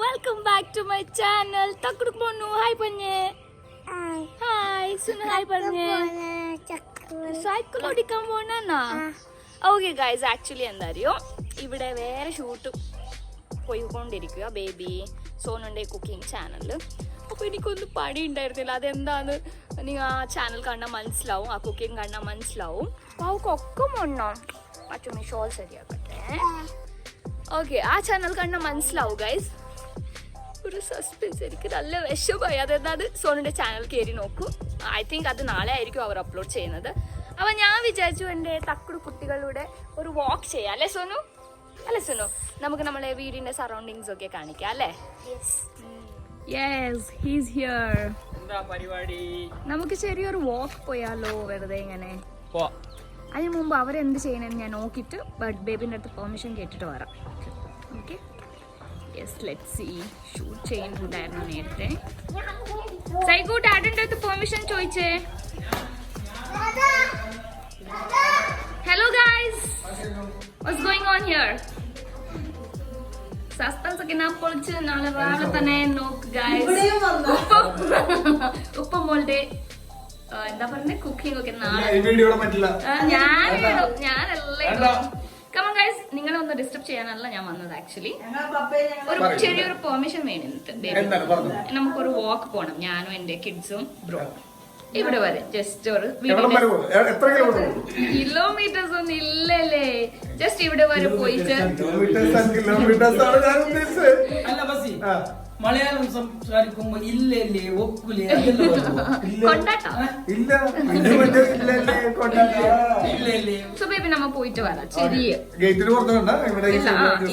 Welcome back to my channel. Takuduk Monu, hi Panye. Hi, Sunu hi Panye. Cycle ഓടിക്കാൻ പോണാ? Okay guys, actually എന്താറിയോ ഇവിടെ വേറെ shoot പോയിക്കൊണ്ടിരിക്കുക baby സോനുന്റെ cooking ചാനലിൽ. അപ്പോൾ എനിക്കൊന്നും പണി ഉണ്ടായിരുന്നില്ല. അതെന്താന്ന് നിങ്ങൾ ആ ചാനൽ കണ്ടാൽ മനസ്സിലാവും, ആ കുക്കിംഗ് കണ്ടാൽ മനസ്സിലാവും. അപ്പോൾ അവൾക്കൊക്കെ മണ്ണോ മറ്റൊന്ന് ഷോൾ ശരിയാക്കട്ടെ. ഓക്കെ, ആ ചാനൽ കണ്ടാൽ മനസ്സിലാവും ഗൈസ്. ഒരു സസ്പെൻസ്, എനിക്ക് നല്ല വിഷമായി. അതെന്താത് സോനുന്റെ ചാനൽ കയറി നോക്കൂ. ഐ തിങ്ക് അത് നാളെ ആയിരിക്കും അവർ അപ്ലോഡ് ചെയ്യുന്നത്. അപ്പോൾ ഞാൻ വിചാരിച്ചു എൻ്റെ തക്കുടു കുട്ടികളുടെ ഒരു വാക്ക് ചെയ്യാം അല്ലേ സോനു? അല്ലേ സോനു? നമുക്ക് നമ്മളെ വീടിന്റെ സറൗണ്ടിങ്സ് ഒക്കെ കാണിക്കാം അല്ലേ? Yes, he's here. നമുക്ക് ചെറിയൊരു വാക്ക് പോയാലോ വെറുതെ ഇങ്ങനെ? അതിന് മുമ്പ് അവരെന്ത് ചെയ്യണമെന്ന് ഞാൻ നോക്കിയിട്ട് ബേബിൻ്റെ അടുത്ത് പെർമിഷൻ കേട്ടിട്ട് വരാം. Okay, yes, let's see. Shoot ചെയ്യുന്നുണ്ടായിരുന്നു നേരത്തെ. സൈഗു ഡാഡിൻ്റെ അടുത്ത് പെർമിഷൻ ചോദിച്ചേ. Hello guys, what's going on here? Suspense ഒക്കെ ഞാൻ പൊളിച്ച് നാളെ രാവിലെ തന്നെ നോക്ക് ഗൈസ്. ഉപ്പ മോളുടെ എന്താ പറഞ്ഞ കുക്കിംഗ് ഒക്കെ നാളെ ഞാനെല്ലാം. കമോൺ ഗൈസ്, നിങ്ങളെ ഒന്ന് ഡിസ്റ്റർബ് ചെയ്യാനല്ല ഞാൻ വന്നത്. ആക്ച്വലി ഒരു ചെറിയൊരു പെർമിഷൻ വേണം. നമുക്കൊരു വാക്ക് പോണം, ഞാനും എന്റെ കിഡ്സും ബ്രോ. ഇവിടെ വരെ ജസ്റ്റ് ഒരു കിലോമീറ്റേഴ്സ് ഒന്നും ഇല്ലല്ലേ, ജസ്റ്റ് ഇവിടെ വരെ പോയിട്ട് മലയാളം സംസാരിക്കുമ്പോ ഇല്ലല്ലേ ഒക്കില്ലേ സോ ബേബി നമ്മ പോയിട്ട് വരാം. ചെറിയ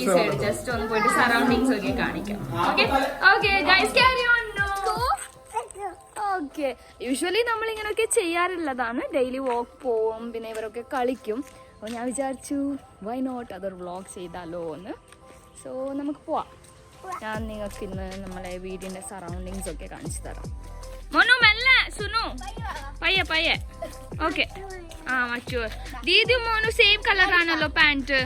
ഈ സൈഡ് ജസ്റ്റ് ഒന്ന് പോയിട്ട് സറൗണ്ടിങ്സ് ഒക്കെ കാണിക്കാം. Okay okay guys, carry on. Okay, usually നമ്മളിങ്ങനെയൊക്കെ ചെയ്യാറുള്ളതാണ്. ഡെയിലി വാക്ക് പോവും, പിന്നെ ഇവരൊക്കെ കളിക്കും. അപ്പോൾ ഞാൻ വിചാരിച്ചു വൈ നോട്ട് അതൊരു വ്ളോഗ് ചെയ്താലോ എന്ന്. സോ നമുക്ക് പോവാം. ഞാൻ നിങ്ങൾക്ക് ഇന്ന് നമ്മളെ വീടിന്റെ സറൗണ്ടിങ്സ് ഒക്കെ കാണിച്ചു തരാം. മോനു മെല്ലെ, സുനു പയ്യെ പയ്യെ. ഓക്കെ, ആ മച്ചു ദീദി മോനു സെയിം കളറാണല്ലോ പാൻറ്.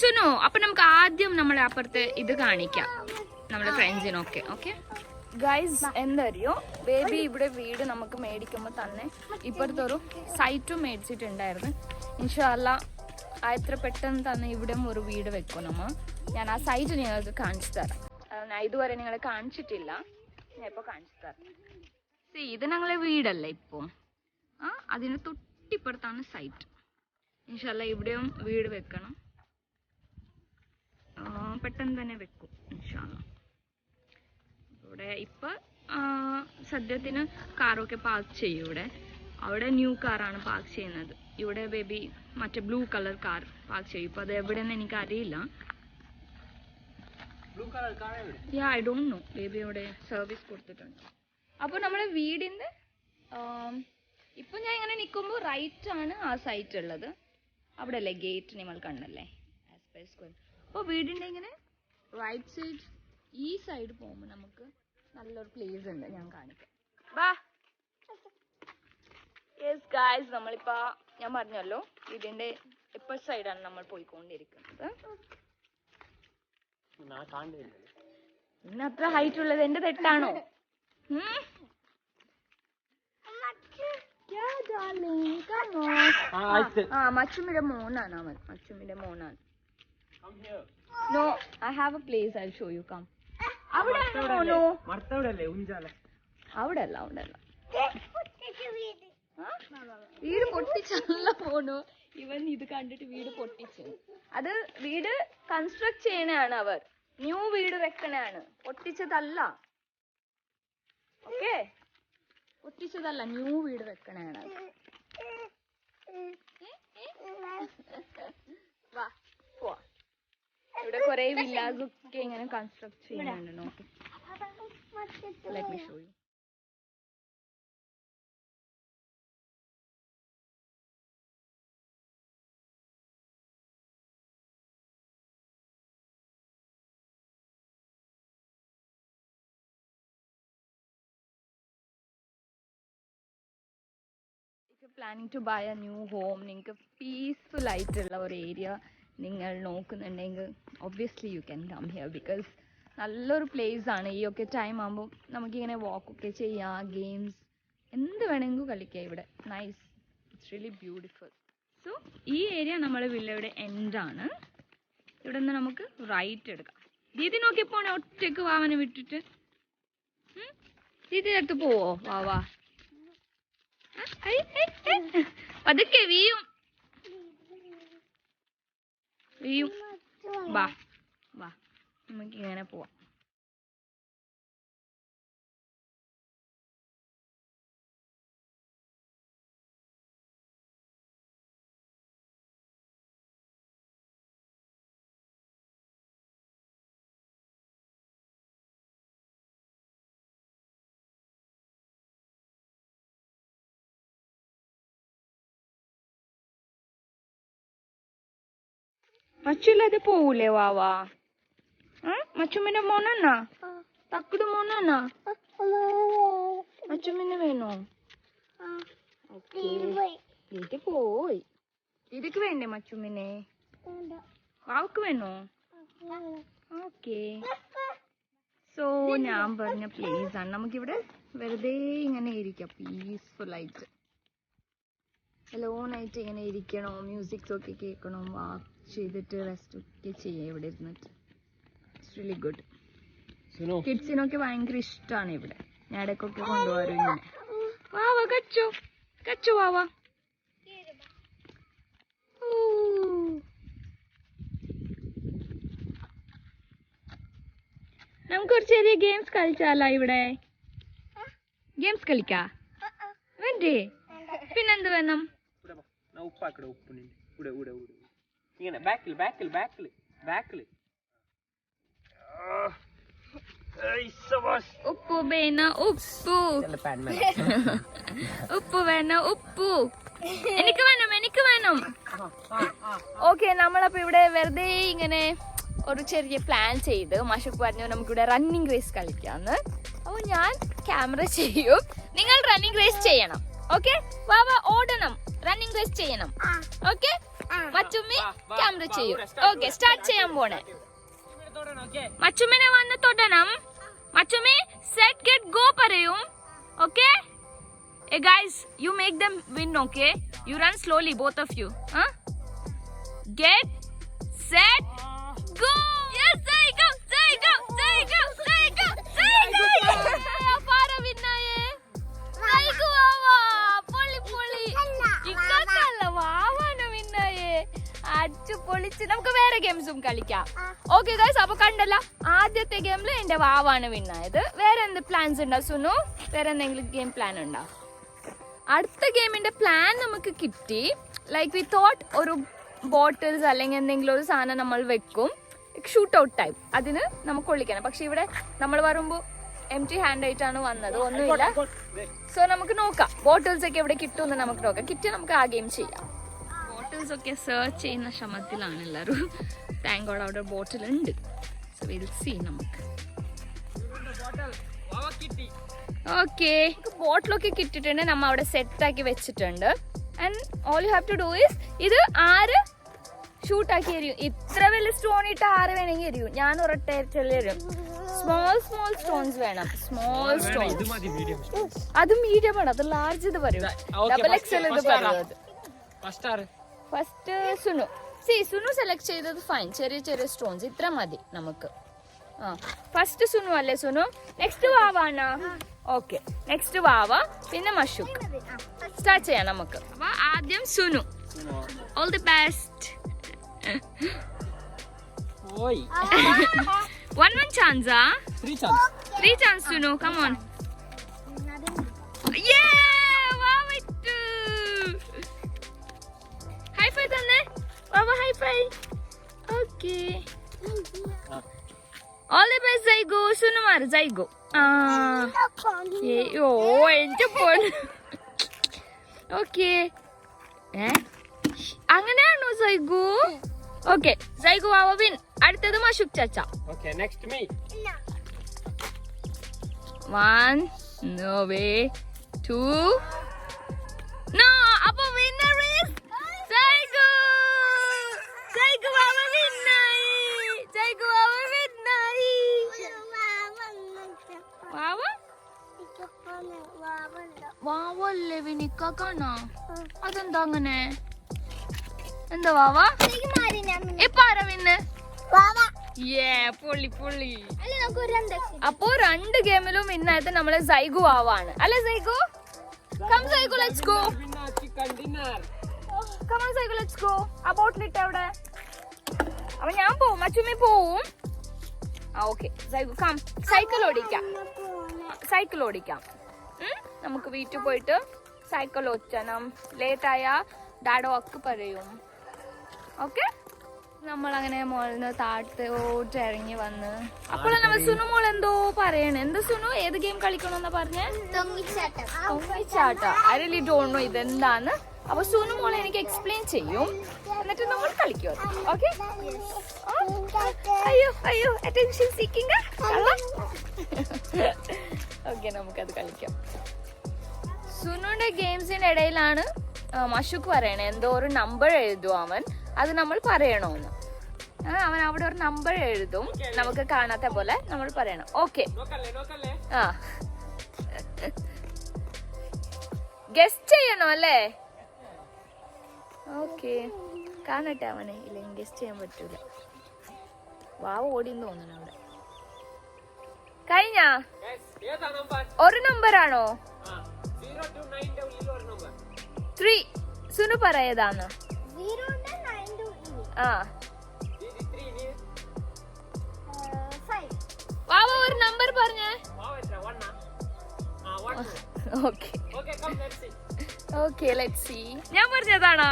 സുനു, അപ്പൊ നമുക്ക് ആദ്യം നമ്മളെ അപ്പുറത്ത് ഇത് കാണിക്കാം, നമ്മുടെ ഫ്രണ്ട്സിനൊക്കെ. ഓക്കെ ഗൈസ്, എന്തറിയോ ബേബി ഇവിടെ വീട് നമുക്ക് മേടിക്കുമ്പോൾ തന്നെ ഇപ്പോഴത്തെ ഒരു സൈറ്റും മേടിച്ചിട്ടുണ്ടായിരുന്നു. ഇൻഷാ അല്ലാ എത്ര പെട്ടെന്ന് തന്നെ ഇവിടെ ഒരു വീട് വെക്കും നമ്മ. ഞാൻ ആ സൈറ്റ് നിങ്ങൾക്ക് കാണിച്ചു തരാം. ഞാൻ ഇതുവരെ നിങ്ങളെ കാണിച്ചിട്ടില്ല, ഞാൻ ഇപ്പോൾ കാണിച്ചു തരാം. ഇത് ഞങ്ങളെ വീടല്ലേ ഇപ്പോൾ. അതിന് തൊട്ടിപ്പുറത്താണ് സൈറ്റ്. ഇൻഷാ അല്ലാ ഇവിടെയും വീട് വെക്കണം, പെട്ടെന്ന് തന്നെ വെക്കും ഇൻഷാ അല്ലാ. ഇവിടെ ഇപ്പം സദ്യത്തിന് കാറൊക്കെ പാർക്ക് ചെയ്യും ഇവിടെ. അവിടെ ന്യൂ കാറാണ് പാർക്ക് ചെയ്യുന്നത്. ഇവിടെ ബേബി മറ്റേ ബ്ലൂ കളർ കാർ പാർക്ക് ചെയ്യും. ഇപ്പൊ അത് എവിടെയെന്ന് എനിക്ക് അറിയില്ല. ഐ ഡോണ്ട് നോ, ബേബി അവിടെ സർവീസ് കൊടുത്തിട്ടുണ്ട്. അപ്പോൾ നമ്മുടെ വീടിന്റെ ഇപ്പൊ ഞാൻ ഇങ്ങനെ നിൽക്കുമ്പോൾ റൈറ്റ് ആണ് ആ സൈറ്റ് ഉള്ളത്. അവിടെ അല്ലേ ഗേറ്റ് നിങ്ങൾ കണ്ടല്ലേ? അപ്പോൾ വീടിന്റെ ഇങ്ങനെ റൈറ്റ് സൈഡ് ഈ സൈഡ് പോകുമ്പോൾ നമുക്ക് നല്ലൊരു പ്ലേസ് ഉണ്ട്, ഞാൻ കാണിക്കാം. ബാ. യെസ് ഗായ്സ്, നമ്മളിപ്പോ ഞാൻ പറഞ്ഞല്ലോ ഇതിന്റെ ഇപ്പർ സൈഡാണ് നമ്മൾ പോയിക്കൊണ്ടിരിക്കുന്നത്. ഇന്ന് അത്ര ഹൈറ്റ് ഉള്ളത് എന്റെ തെറ്റാണോ? മച്ചുമിന്റെ മോനാണ് അവൻ, മച്ചുമിന്റെ മോനാണ്. No, I have a place, I will show you. Come. അവിടെ അല്ല വീട് പൊട്ടിച്ചല്ല പോണു. ഇവൻ ഇത് കണ്ടിട്ട് വീട് പൊട്ടിച്ചു. അത് വീട് കൺസ്ട്രക്ട് ചെയ്യണാണ് അവർ, ന്യൂ വീട് വെക്കണാണ്, പൊട്ടിച്ചതല്ല. ഓക്കെ, പൊട്ടിച്ചതല്ല, ന്യൂ വീട് വെക്കണാണ്. വാ പോവാ. ഇവിടെ കുറെ വില്ലാസ് ഒക്കെ ഇങ്ങനെ കൺസ്ട്രക്ട് ചെയ്യുന്നുണ്ട്. നോക്കി, let me show you. Planning to buy a new home, നിങ്ങൾക്ക് പീസ്ഫുൾ ആയിട്ടുള്ള ഒരു ഏരിയ നിങ്ങൾ നോക്കുന്നുണ്ടെങ്കിൽ obviously you can come here. Because നല്ലൊരു പ്ലേസ് ആണ്. ഈ ഒക്കെ ടൈം ആകുമ്പോൾ നമുക്കിങ്ങനെ വാക്കൊക്കെ ചെയ്യാം, ഗെയിംസ് എന്ത് വേണമെങ്കിലും കളിക്കാം ഇവിടെ. Nice, it's really beautiful. So ഈ ഏരിയ നമ്മുടെ വില്ലയുടെ എൻഡാണ്. ഇവിടെ നിന്ന് നമുക്ക് റൈറ്റ് എടുക്കാം. ദീദി നോക്കി പോണേ ഒറ്റയ്ക്ക് വാവനെ വിട്ടിട്ട്. ദീദി അടുത്ത് പോവോ? വാവാ പതുക്കെ വീയും വീയും. വാ വാ, നമുക്ക് ഇങ്ങനെ പോവാം. മച്ചുല്ലാതെ പോവൂലേ വാവാ? മച്ചുമ്മിന്റെ മോനാ? തക്കുട് മോനാ? മച്ചുമ്മിന് വേണോ? ഇത് പോയി. ഇതിക്ക് വേണ്ടേ മച്ചുമ്മിനെ? വാവക്ക് വേണോ? ഓക്കെ. സോ ഞാൻ പറഞ്ഞ പ്ലേസ് ആണ്. നമുക്കിവിടെ വെറുതെ ഇങ്ങനെ ഇരിക്കാം പീസ്ഫുൾ ആയിട്ട്. എലോണായിട്ട് ഇങ്ങനെ ഇരിക്കണോ, മ്യൂസിക്സ് ഒക്കെ കേൾക്കണോ, വാക്ക് ചെയ്തിട്ട് റെസ്റ്റ് ഒക്കെ ചെയ്യാം ഇവിടെ ഇരുന്നിട്ട്. It's really good. കിഡ്സിനൊക്കെ ഭയങ്കര ഇഷ്ടമാണ് ഇവിടെ. ഞാൻ ഇടയ്ക്കൊക്കെ കൊണ്ടുപോകാറ് ഇങ്ങനെ. വാവാ കച്ചു കച്ചു വാവാ. നമുക്കൊരു ചെറിയ ഗെയിംസ് കളിച്ചാലോ ഇവിടെ? ഗെയിംസ് കളിക്കാ വേണ്ടേ? പിന്നെന്ത് വേണം? ഉപ്പു വേണ ഉപ്പു, ഉപ്പു വേണ ഉപ്പു. എനിക്ക് വേണം, എനിക്ക് വേണം. ഓക്കെ, നമ്മളപ്പോ ഇവിടെ വെറുതെ ഇങ്ങനെ ഒരു ചെറിയ പ്ലാൻ ചെയ്ത് മഷുക്ക് പറഞ്ഞു നമുക്കിവിടെ റണ്ണിങ് റേസ് കളിക്കാന്ന്. അപ്പൊ ഞാൻ ക്യാമറ ചെയ്യും, നിങ്ങൾ റണ്ണിങ് റേസ് ചെയ്യണം. ഓക്കെ, വാവ ഓടണം, റണ്ണിങ് റേസ് ചെയ്യണം. ഓക്കെ, മച്ചുമ്മി ക്യാമറ ചെയ്യും. ഓക്കെ, സ്റ്റാർട്ട് ചെയ്യാൻ പോണേ. മച്ചുമ്മിനെ വന്ന് തൊടണം. മച്ചുമ്മി സെറ്റ് ഗെറ്റ് ഗോ പറയും. Okay guys, you make them win. Okay, you run slowly both of you. Get set go. Yes, ജയിക്കോ ജയിക്കോ ജയിക്കോ ജയിക്കോ ജയിക്കോ. പാര വിന്നായേ. ജയിക്കോ വാവാ, പൊളി പൊളി. ഇക്കല്ല വാവാണ് വിന്നായേ. അടിച്ചു പൊളിച്ച്. നമുക്ക് വേറെ ഗെയിംസും കളിക്കാം. ഓക്കെ ഗൈസ്, അപ്പൊ കണ്ടല്ല, ആദ്യത്തെ ഗെയിമില് എന്റെ വാവാണ് വിന്നായത്. വേറെ എന്ത് പ്ലാൻസ് ഉണ്ടോ സുനു? വേറെ എന്തെങ്കിലും ഗെയിം പ്ലാൻ ഉണ്ടോ? അടുത്ത ഗെയിമിന്റെ പ്ലാൻ നമുക്ക് കിട്ടി. ലൈക്ക് വി തോട്ട് ഒരു ബോട്ടിൽസ് അല്ലെങ്കിൽ എന്തെങ്കിലും ഒരു സാധനം നമ്മൾ വെക്കും, ഷൂട്ട് ഔട്ട് ടൈപ്പ്. അതിന് നമുക്ക് ഒളിക്കണം. പക്ഷെ ഇവിടെ നമ്മൾ വരുമ്പോൾ എംപ്റ്റി ഹാൻഡ് ആയിട്ടാണ് വന്നത്, ഒന്നുമില്ല. സോ നമുക്ക് നോക്കാം ബോട്ടിൽസ് ഒക്കെ എവിടെ കിട്ടുമെന്ന് നമുക്ക് നോക്കാം. കിട്ടി നമുക്ക് ആ ഗെയിം ചെയ്യാം. ബോട്ടിൽസ് ഒക്കെ സെർച്ച് ചെയ്യുന്ന ശ്രമത്തിലാണ് എല്ലാവരും. താങ്ക് ഗോഡ് അവിടെ ബോട്ടിൽ ഉണ്ട്. So will see. നമുക്ക് ഓക്കെ, ബോട്ടിലൊക്കെ കിട്ടിയിട്ടുണ്ട്. നമ്മ അവിടെ സെറ്റ് ആക്കി വെച്ചിട്ടുണ്ട്. And all you have to do is, ഇത് ആര് ഷൂട്ടാക്കി എരിയും. ഇത്ര വലിയ സ്റ്റോൺ ഇട്ട് ആറ് വേണമെങ്കിൽ എരിയും. ഞാൻ ഒരൊറ്റ എറിയും. സ്മോൾ സ്മോൾ സ്റ്റോൺസ് വേണം. Small stones. അത് മീഡിയം ആണ്, അത് ലാർജ് ഇത് പറയും. ഡബിൾ എക്സൽ ഇത് പറയുന്നത്. ഫസ്റ്റ് സുനു. സുനു സെലക്ട് ചെയ്തത് ഫൈൻ. ചെറിയ ചെറിയ സ്റ്റോൺസ് ഇത്ര മതി നമുക്ക്. ഫസ്റ്റ് സുനു അല്ലേ സുനു? നെക്സ്റ്റ് വാവാണ്. ഓക്കെ, നെക്സ്റ്റ് വാവ, പിന്നെ മഷുക്ക്. സ്റ്റാർട്ട് ചെയ്യാം നമുക്ക്. അപ്പൊ ആദ്യം Sunu. All the best. One chance, ah? Three chance, Suno. Come on. Yeah! Wow, it. High five, Tanne. Wow, high five. Okay. All the best, Zaigo. Suno mar, Zaigo. Yeah. Oh, ente pon. Okay. അങ്ങനെയാണോ സൈഗു? Okay, സൈഗു വാവ win. അടുത്തത് മഷുക് ചാച്ച. Okay, next me. 1, no way. 2, no. അപ്പൊ വാവല്ലേ വിനിക്കാണോ? അതെന്താ അങ്ങനെ? എന്താ വാവ? ഇപ്പൊ ആരാ വിന്ന്? പൊള്ളി പൊള്ളി. അപ്പൊ 2 ഗെയിമിലും വിന്നായത് നമ്മളെ സൈഗു വാവാണ് അല്ലെ? Saigu come Saigu let's go. Come on Saigu let's go. ആ ബോട്ടിലിട്ട് അവിടെ. അപ്പൊ ഞാൻ പോവും, അച്ചുമ്മി പോവും. Okay സൈഗു come. സൈക്കിൾ ഓടിക്കാം. നമുക്ക് വീട്ടിൽ പോയിട്ട് സൈക്കിൾ ഓടിക്കണം. ലേറ്റായ ഡാഡോ ഒക്കെ പറയും. ഓക്കെ നമ്മളങ്ങനെ മോളിന്ന് താഴത്തോട്ട് ഇറങ്ങി വന്ന് അപ്പോഴാണ് നമ്മൾ സുനു മോൾ എന്തോ പറയണേ. എന്താ സുനു, ഏത് ഗെയിം കളിക്കണമെന്നാ പറഞ്ഞേ? തൊങ്ങിച്ചാട്ടം. ഐ റിയലി ഡോണ്ട് നോ ഇതെന്താന്ന്. അപ്പൊ സുനു മോളെ എനിക്ക് എക്സ്പ്ലെയിൻ ചെയ്യും, എന്നിട്ട് നമ്മൾ കളിക്കും. ഓക്കെ? അയ്യോ അറ്റൻഷൻ സീക്കിംഗ്. ഓക്കെ നമുക്കത് കളിക്കാം. സുനുവിന്റെ ഗെയിംസിന്റെ ഇടയിലാണ് മഷുക്ക് പറയണേ എന്തോ ഒരു നമ്പർ എഴുതും അവൻ, അത് നമ്മൾ പറയണോന്ന്. അവൻ അവിടെ ഒരു നമ്പർ എഴുതും, നമുക്ക് കാണാത്ത പോലെ നമ്മൾ പറയണം. ഓക്കെ ആ ഗസ്റ്റ് ചെയ്യണോ അല്ലേ? ഓക്കെ കാണട്ടെ അവനെ. ഇല്ലെങ്കിൽ ഗസ്റ്റ് ചെയ്യാൻ പറ്റൂല. വാവ് ഓടിന്ന് തോന്നണം അവിടെ. കഴിഞ്ഞ ഒരു നമ്പറാണോ? 3. സുനു പറയതാന്ന്. വാവ ഒരു നമ്പർ പറഞ്ഞേ. Okay let's see. ഞാൻ പറഞ്ഞതാണോ?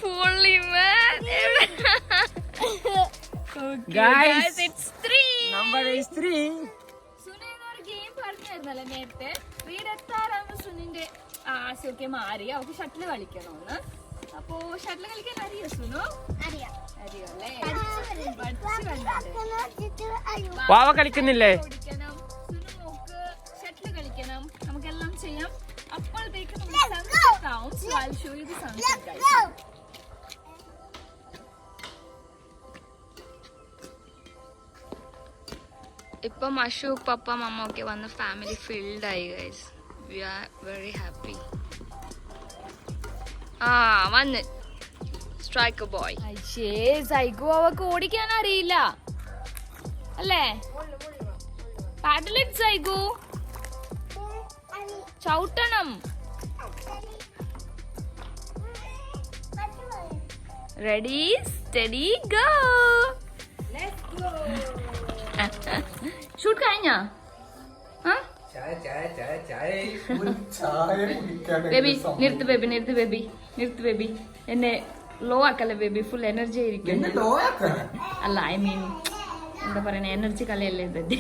Fully man. Guys, it's 3. number is 3. സുനു എന്നൊരു ഗെയിം പറഞ്ഞിരുന്നല്ലേ നേരത്തെ. വീട് എത്താറാകുമ്പോ സുനിന്റെ ആശയൊക്കെ മാറി അവർക്ക് ഷട്ടില് കളിക്കണോന്ന്. അപ്പൊ ഷട്ടില് കളിക്കാൻ അറിയോ സുനു? അറിയല്ലേ? വാവ കളിക്കുന്നില്ലേ? ഓടിക്കണം സുനു, നോക്ക് ഷട്ടില് കളിക്കണം, നമുക്കെല്ലാം ചെയ്യാം. അപ്പോഴത്തേക്ക് സൺസെറ്റ് ആവും. So I'll show you the sunset guys. ഇപ്പൊ മഷു പപ്പ മമ്മ ഒക്കെ വന്ന് ഫാമിലി ഫിൽഡ് ആയി guys. We are very happy. വന്ന് സ്ട്രൈക്കർ ബോയ്. സൈഗു അവക്ക് ഓടിക്കാൻ അറിയില്ല അല്ലേ? പാഡലിറ്റ് സൈഗു, ചവിട്ടണം. Ready steady go. ഷൂട്ട് കഴിഞ്ഞാ? ബേബി നിർത്ത് ബേബി എന്നെ ലോ ആക്കല്ലേ ബേബി. ഫുൾ എനർജി ആയിരിക്കും. അല്ല ഐ മീൻ എന്താ പറയണ, എനർജി കളയല്ലേ ബേബി.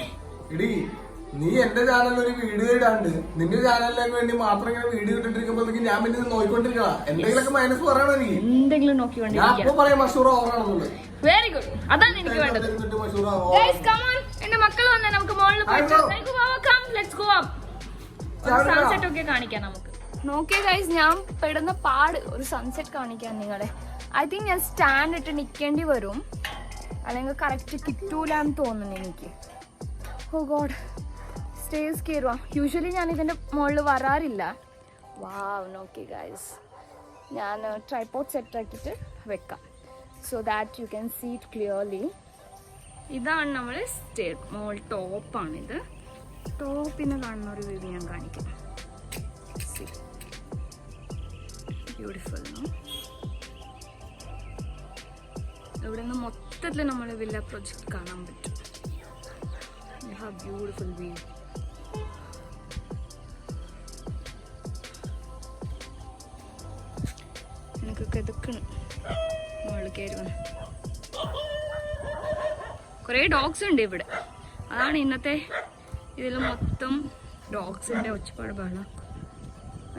നീ എന്റെ ചാനലിൽ ഒരു വീഡിയോ ഇടാണ്ട് നിന്റെ ചാനലിലേക്ക് വേണ്ടി മാത്രം ഇങ്ങനെ വീഡിയോ ഇട്ടിരിക്കുമ്പോഴത്തേക്ക് ഞാൻ പിന്നെ നോക്കിക്കൊണ്ടിരിക്കണ എന്തെങ്കിലുമൊക്കെ മൈനസ് പറയണോ? എനിക്ക് എന്തെങ്കിലും നോക്കിക്കൊണ്ടിരിക്കുക. പറയാം മഷൂർ ഓവറാണെന്നുള്ളത്. വെരി ഗുഡ്, അതാണ് എനിക്ക് വേണ്ടത്. എന്റെ മക്കൾ വന്നേ, നമുക്ക് മുകളിൽ സൺസെറ്റ് ഒക്കെ കാണിക്കാം നമുക്ക്. നോക്കിയ ഗൈസ്, ഞാൻ പെടുന്ന പാട് ഒരു സൺസെറ്റ് കാണിക്കാൻ നിങ്ങളെ. ഐ തിങ്ക് ഞാൻ സ്റ്റാൻഡ് ഇട്ട് നിൽക്കേണ്ടി വരും, അല്ലെങ്കിൽ കറക്റ്റ് കിട്ടൂലെന്ന് തോന്നുന്നു എനിക്ക്. ഓ ഗോഡ്, സ്റ്റേഴ്സ് കയറുക. യൂഷ്വലി ഞാൻ ഇതിന്റെ മുകളിൽ വരാറില്ല. വാവ്, നോക്കി ഗൈസ്, ഞാൻ ട്രൈപോഡ് സെറ്റ് ആക്കിയിട്ട് വെക്കാം, so that you can see it clearly. ഇതാണ് നമ്മൾ സ്റ്റെയർ, മോൾ ടോപ്പാണിത്. ടോപ്പിന്ന് കാണുന്ന ഒരു വീഡിയോ ഞാൻ കാണിക്കാം. ബ്യൂട്ടിഫുൾ. ഇവിടെ നിന്ന് മൊത്തത്തിൽ നമ്മൾ വില്ല പ്രൊജക്ട് കാണാൻ പറ്റും. You have beautiful view. എനിക്ക് കിതക്കണം മുകളിൽ കയറി വന്ന്. കുറേ ഡോഗ്സ് ഉണ്ട് ഇവിടെ, അതാണ് ഇന്നത്തെ ഇതിൽ മൊത്തം ഡോഗ്സിന്റെ ഒച്ചപ്പാട് ബഹളം.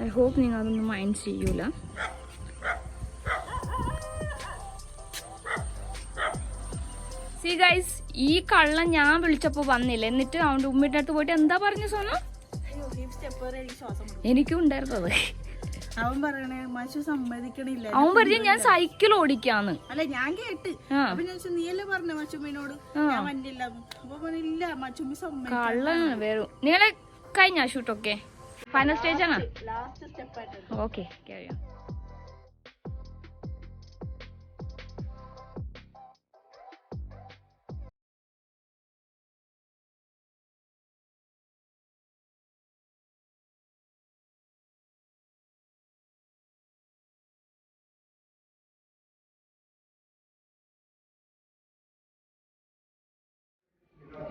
ഐ ഹോപ്പ് നിങ്ങൾ അതൊന്നും മൈൻഡ് ചെയ്യൂല. സീ ഗൈസ്, ഈ കള്ളം ഞാൻ വിളിച്ചപ്പോ വന്നില്ല, എന്നിട്ട് അവന്റെ ഉമ്മയുടെ അടുത്ത് പോയിട്ട് എന്താ പറഞ്ഞു സോനു? എനിക്കും ഉണ്ടായിരുന്നത്. അവൻ പറയണേ മച്ചു സമ്മതിക്കണില്ല. അവൻ പറഞ്ഞു ഞാൻ സൈക്കിൾ ഓടിക്കാന്ന്. അല്ല, ഞാൻ കേട്ട്. അപ്പൊ ഞാൻ നീയല്ലേ പറഞ്ഞ മച്ചുമ്മിനോട് ഞാൻ വന്നില്ല. അപ്പൊ ഇല്ല, മച്ചുമ്മി സമ്മതിക്കും. കള്ളാണ് വേറെ. നിങ്ങളെ കഴിഞ്ഞ ഷൂട്ടൊക്കെ ഫൈനൽ സ്റ്റേജ് ആണ്. ലാസ്റ്റ് സ്റ്റെപ്പ് ആയിട്ട് ഓക്കെ ക്യാരി ഓൺ.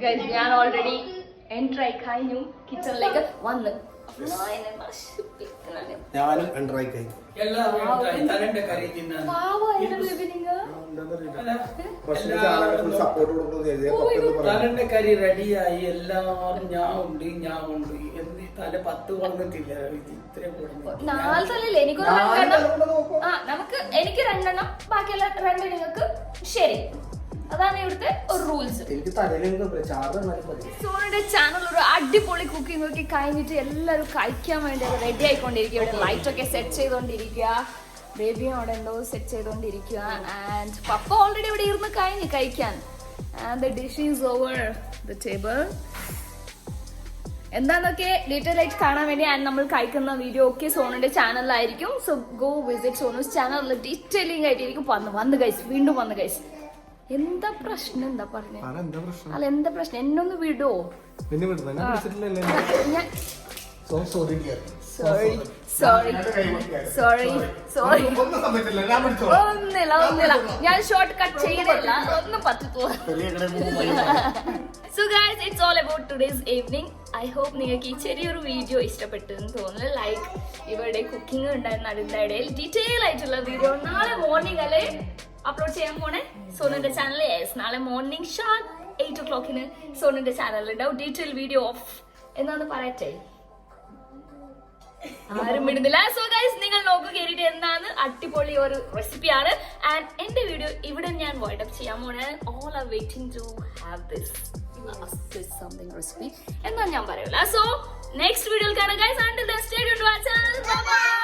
ഗൈസ് ഞാൻ ഓൾറെഡി എൻട്രി ആയി കഴിഞ്ഞു കിച്ചണിലേക്ക് വന്ന്. ഞാനും എൻട്രായി കഴിഞ്ഞു. തലന്റെ കറി റെഡിയായി എല്ലാവരും ഞാൻ ഉണ്ട് എന്ത് തല 10 വന്നിട്ടില്ല. ഇത്രയും നാല് തലല്ലേ എനിക്കൊരു 2 എണ്ണം. എനിക്ക് 2 എണ്ണം, ബാക്കിയുള്ള 2 നിങ്ങൾക്ക്. ശരി, അതാണ് ഇവിടുത്തെ ഒരു റൂൾസ്. സോനുടെ ചാനൽ ഒരു അടിപൊളി കുക്കിംഗ് ഒക്കെ കഴിഞ്ഞിട്ട് എല്ലാവരും കഴിക്കാൻ വേണ്ടി റെഡി ആയിക്കൊണ്ടിരിക്കുക. ഇവിടെ ലൈറ്റ് ഒക്കെ സെറ്റ് ചെയ്തോണ്ടിരിക്കുക. ബേബി അവിടെ എന്തോ സെറ്റ് ചെയ്തോണ്ടിരിക്കുക. ആൻഡ് പപ്പ ഓൾറെഡി ഇവിടെ ഇരുന്ന് കഴിഞ്ഞു കഴിക്കാൻ. And the dish is over the table. എന്താന്നൊക്കെ ഡീറ്റെയിൽ ആയിട്ട് കാണാൻ വേണ്ടി നമ്മൾ കഴിക്കുന്ന വീഡിയോ ഒക്കെ സോനുന്റെ ചാനലിലായിരിക്കും. സോ ഗോ വിസിറ്റ് സോനൂസ് ചാനലിൽ ഡീറ്റെയിലിംഗ് ആയിട്ടിരിക്കും. വന്ന് ഗൈസ്, വീണ്ടും വന്ന് ഗൈസ്. എന്താ പ്രശ്നം? എന്താ പറഞ്ഞ? അല്ല എന്താ പ്രശ്നം? എന്നൊന്ന് വിടോ. ഒന്നില്ല, ഞാൻ ഷോർട്ട് കട്ട് ചെയ്തില്ല. ഒന്നും പറ്റത്തോ. So guys, it's all about today's evening. I hope നിങ്ങൾക്ക് ഈ ചെറിയൊരു വീഡിയോ ഇഷ്ടപ്പെട്ടെന്ന് തോന്നുന്നു. ലൈക്ക് ഇവരുടെ കുക്കിംഗ് ഉണ്ടായിരുന്ന അതിന്റെ ഇടയിൽ ഡീറ്റെയിൽ ആയിട്ടുള്ള വീഡിയോ നാളെ മോർണിംഗ് അല്ലേ അപ്ലോഡ് ചെയ്യാൻ പോണേ സോനുന്റെ ചാനലിൽ. നാളെ മോർണിംഗ് ഷാർപ്പ് 8 o'clock സോനുന്റെ ചാനലിൽ ഉണ്ടാവും ഡീറ്റെയിൽ വീഡിയോ ഓഫ് എന്നാന്ന് പറയട്ടെ. ആരും ഇടുന്നില്ല. സോ ഗൈസ്, നിങ്ങൾ നോക്കൂ കേറിയിട്ട് എന്നാണ്. അടിപൊളി ഒരു റെസിപ്പിയാണ്. ആൻഡ് എന്റെ വീഡിയോ ഇവിടെ ഞാൻ വൈൻഡ് അപ്പ് ചെയ്യാൻ പോണേ. All are waiting to have this something recipe എന്നാ ഞാൻ പറയൂല. സോ നെക്സ്റ്റ് വീഡിയോയിൽ കാണാം guys. until then stay tuned to our channel. Bye bye.